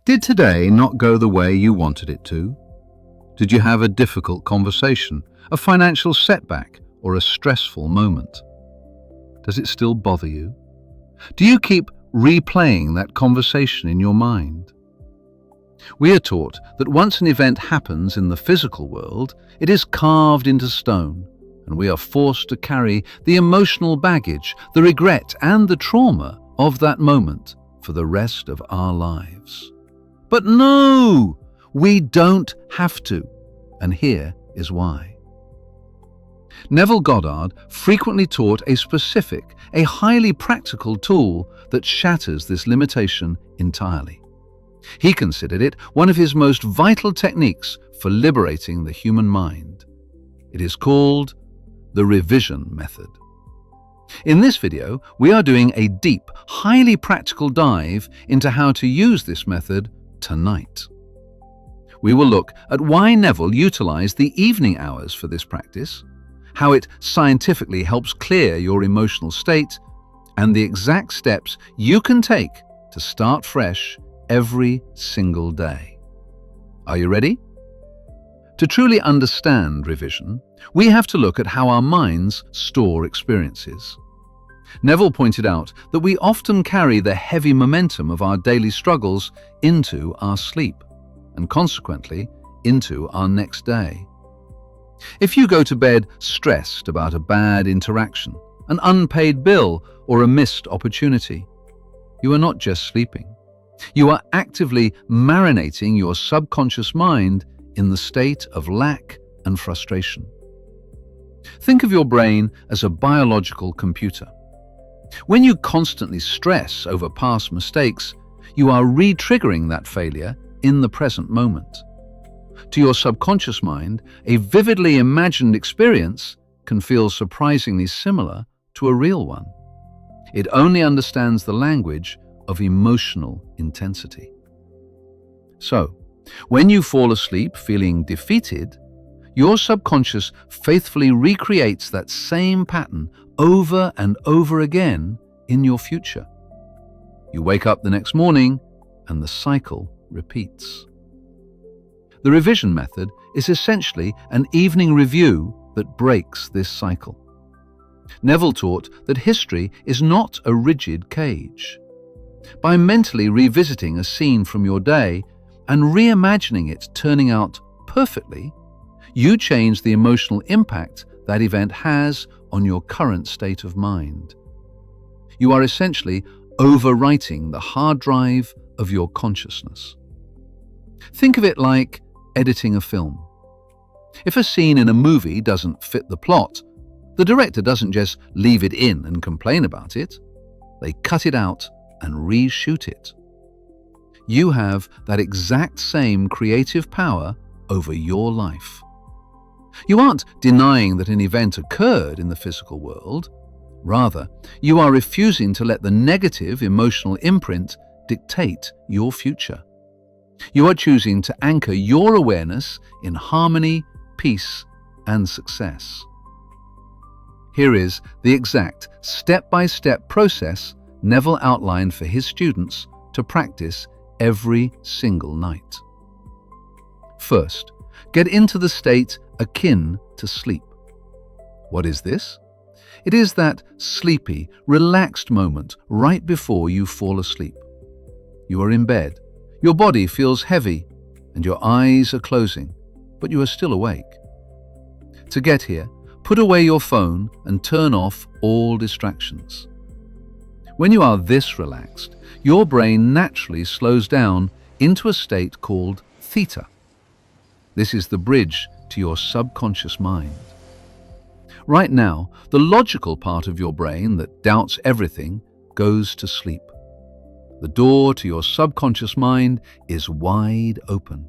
Did today not go the way you wanted it to? Did you have a difficult conversation, a financial setback, or a stressful moment? Does it still bother you? Do you keep replaying that conversation in your mind? We are taught that once an event happens in the physical world, it is carved into stone, and we are forced to carry the emotional baggage, the regret, and the trauma of that moment for the rest of our lives. But no, we don't have to, and here is why. Neville Goddard frequently taught a specific, a highly practical tool that shatters this limitation entirely. He considered it one of his most vital techniques for liberating the human mind. It is called the Revision Method. In this video, we are doing a deep, highly practical dive into how to use this method tonight. We will look at why Neville utilized the evening hours for this practice, how it scientifically helps clear your emotional state, and the exact steps you can take to start fresh every single day. Are you ready? To truly understand revision, we have to look at how our minds store experiences. Neville pointed out that we often carry the heavy momentum of our daily struggles into our sleep, and consequently, into our next day. If you go to bed stressed about a bad interaction, an unpaid bill, or a missed opportunity, you are not just sleeping. You are actively marinating your subconscious mind in the state of lack and frustration. Think of your brain as a biological computer. When you constantly stress over past mistakes, you are re-triggering that failure in the present moment. To your subconscious mind, a vividly imagined experience can feel surprisingly similar to a real one. It only understands the language of emotional intensity. So, when you fall asleep feeling defeated, your subconscious faithfully recreates that same pattern over and over again in your future. You wake up the next morning and the cycle repeats. The revision method is essentially an evening review that breaks this cycle. Neville taught that history is not a rigid cage. By mentally revisiting a scene from your day and reimagining it turning out perfectly, you change the emotional impact that event has on your current state of mind. You are essentially overwriting the hard drive of your consciousness. Think of it like editing a film. If a scene in a movie doesn't fit the plot, the director doesn't just leave it in and complain about it. They cut it out and reshoot it. You have that exact same creative power over your life. You aren't denying that an event occurred in the physical world. Rather, you are refusing to let the negative emotional imprint dictate your future. You are choosing to anchor your awareness in harmony, peace, and success. Here is the exact step-by-step process Neville outlined for his students to practice every single night. First, get into the state akin to sleep. What is this? It is that sleepy, relaxed moment right before you fall asleep. You are in bed, your body feels heavy, and your eyes are closing, but you are still awake. To get here, put away your phone and turn off all distractions. When you are this relaxed, your brain naturally slows down into a state called theta. This is the bridge to your subconscious mind. Right now, the logical part of your brain that doubts everything goes to sleep. The door to your subconscious mind is wide open.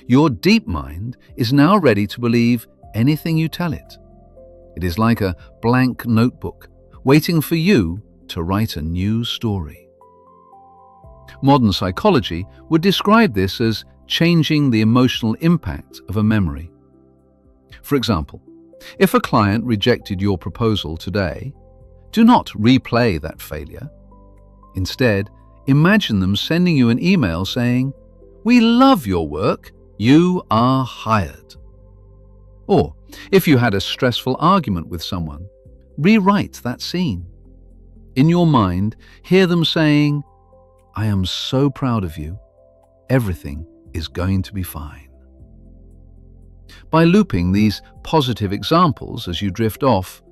Your deep mind is now ready to believe anything you tell it. It is like a blank notebook, waiting for you to write a new story. Modern psychology would describe this as changing the emotional impact of a memory. For example, if a client rejected your proposal today, do not replay that failure. Instead, imagine them sending you an email saying, "We love your work, you are hired." Or, if you had a stressful argument with someone, rewrite that scene. In your mind, hear them saying, "I am so proud of you. Everything is going to be fine." By looping these positive examples as you drift off,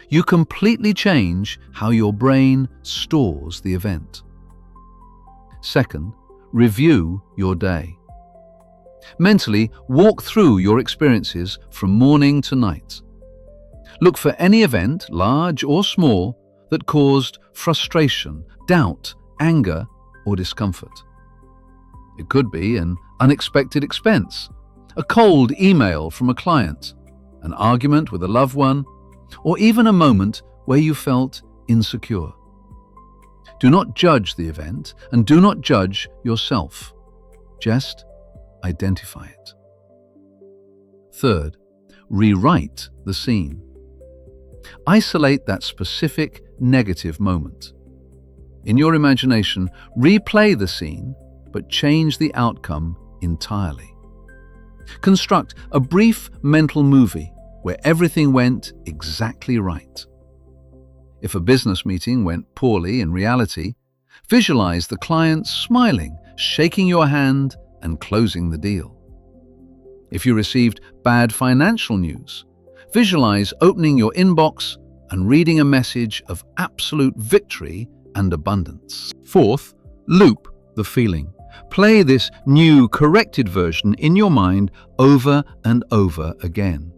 you completely change how your brain stores the event. Second, review your day. Mentally, walk through your experiences from morning to night. Look for any event, large or small, that caused frustration, doubt, anger, or discomfort. It could be an unexpected expense, a cold email from a client, an argument with a loved one, or even a moment where you felt insecure. Do not judge the event and do not judge yourself. Just identify it. Third, rewrite the scene. Isolate that specific negative moment. In your imagination, replay the scene, but change the outcome entirely. Construct a brief mental movie where everything went exactly right. If a business meeting went poorly in reality, visualize the client smiling, shaking your hand, and closing the deal. If you received bad financial news, visualize opening your inbox and reading a message of absolute victory and abundance. Fourth, loop the feeling. Play this new, corrected version in your mind over and over again.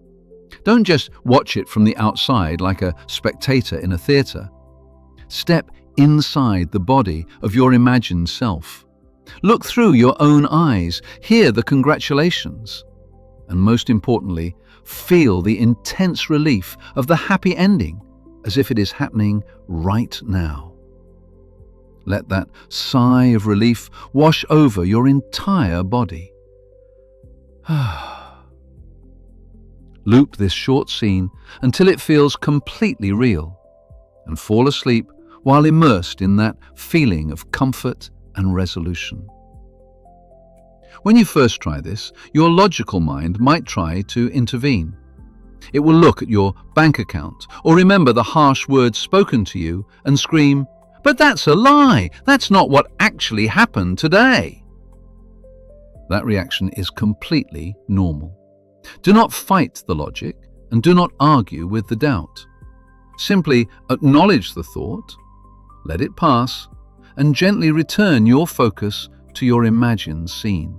Don't just watch it from the outside like a spectator in a theater. Step inside the body of your imagined self. Look through your own eyes, hear the congratulations, and most importantly, feel the intense relief of the happy ending as if it is happening right now. Let that sigh of relief wash over your entire body. Loop this short scene until it feels completely real, and fall asleep while immersed in that feeling of comfort and resolution. When you first try this, your logical mind might try to intervene. It will look at your bank account or remember the harsh words spoken to you and scream, "But that's a lie! That's not what actually happened today!" That reaction is completely normal. Do not fight the logic and do not argue with the doubt. Simply acknowledge the thought, let it pass, and gently return your focus to your imagined scene.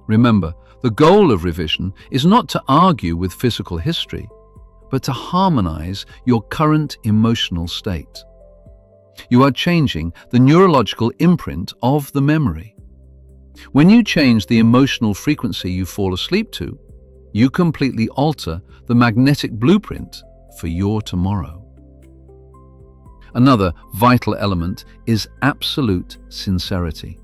Remember, the goal of revision is not to argue with physical history, but to harmonize your current emotional state. You are changing the neurological imprint of the memory. When you change the emotional frequency you fall asleep to, you completely alter the magnetic blueprint for your tomorrow. Another vital element is absolute sincerity.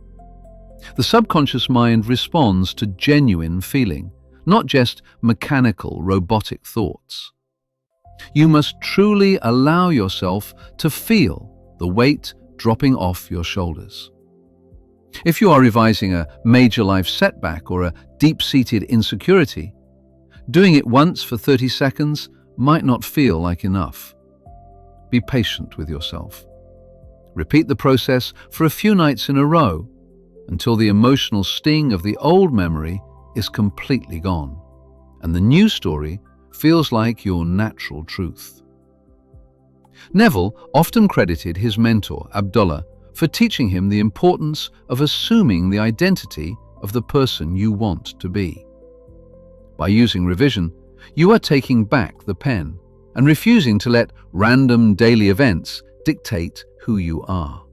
The subconscious mind responds to genuine feeling, not just mechanical, robotic thoughts. You must truly allow yourself to feel the weight dropping off your shoulders. If you are revising a major life setback or a deep-seated insecurity, doing it once for 30 seconds might not feel like enough. Be patient with yourself. Repeat the process for a few nights in a row until the emotional sting of the old memory is completely gone and the new story feels like your natural truth. Neville often credited his mentor, Abdullah, for teaching him the importance of assuming the identity of the person you want to be. By using revision, you are taking back the pen and refusing to let random daily events dictate who you are.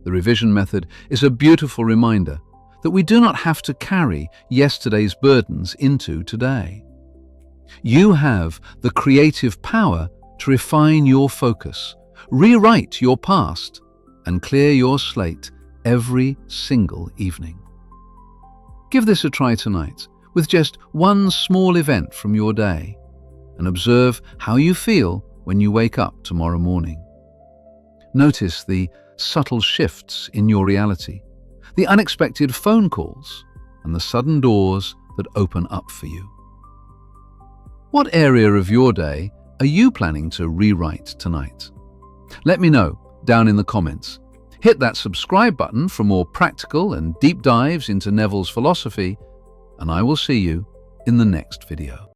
The revision method is a beautiful reminder that we do not have to carry yesterday's burdens into today. You have the creative power to refine your focus, rewrite your past, and clear your slate every single evening. Give this a try tonight with just one small event from your day and observe how you feel when you wake up tomorrow morning. Notice the subtle shifts in your reality, the unexpected phone calls, and the sudden doors that open up for you. What area of your day are you planning to rewrite tonight? Let me know down in the comments. Hit that subscribe button for more practical and deep dives into Neville's philosophy, and I will see you in the next video.